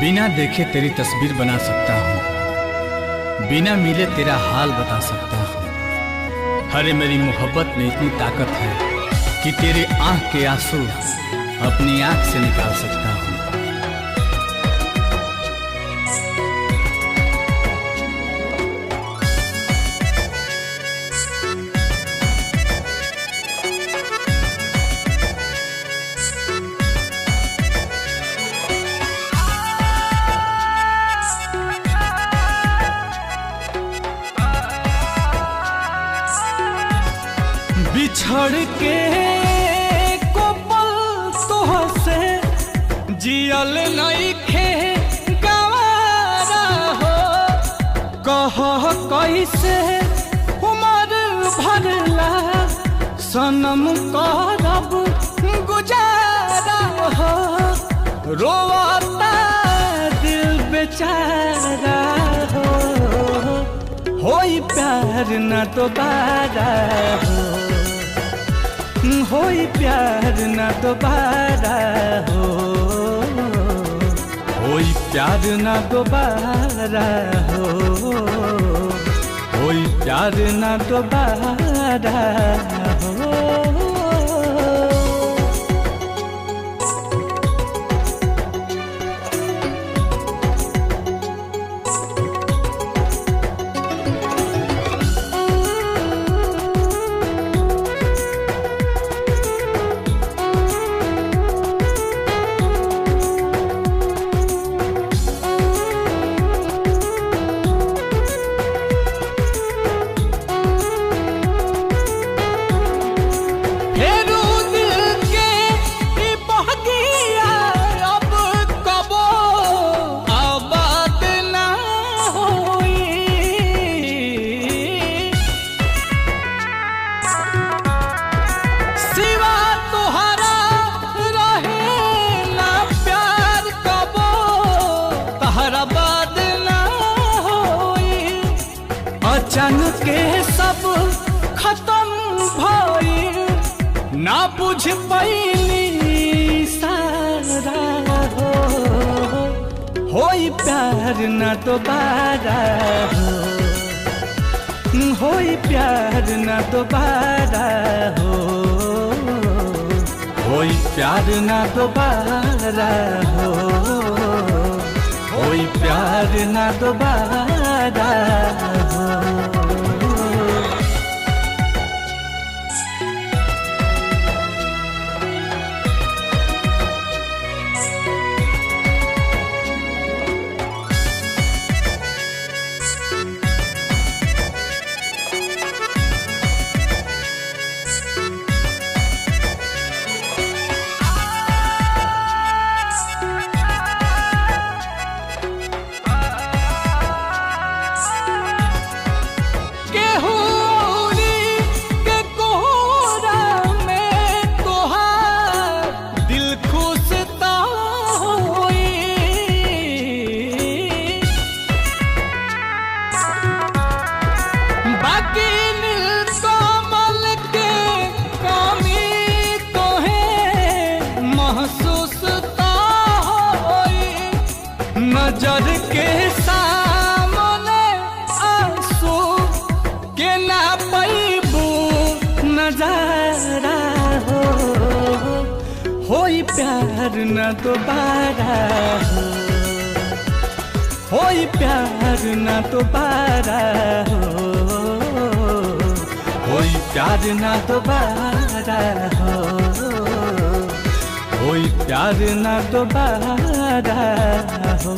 बिना देखे तेरी तस्वीर बना सकता हूँ, बिना मिले तेरा हाल बता सकता हूँ। अरे मेरी मोहब्बत में इतनी ताकत है कि तेरे आँख के आंसू अपनी आँख से निकाल सकता हूँ। बिछड़ के को पल तोहसे जियल नइखे गवारा हो। कह कैसे उमर भरला सनम करब गुजारा हो। रोता दिल बेचारा हो, होई प्यार न दोबारा हो, होई प्यार न दोबारा हो, होई प्यार न दोबारा हो, होई प्यार न दोबारा हो। अचानक के सब खत्म भइल, ना बुझ पैली सारा हो। होई प्यार न दोबारा हो, होई प्यार न दोबारा हो, होई प्यार न दोबारा हो, होई प्यार न दोबारा हो। नजर के सामने आंसू के ना पैबू नजारा हो। होई प्यार न दोबारा हो, होई प्यार न दोबारा हो, होई प्यार न दोबारा हो, होई प्यार न दोबारा हो।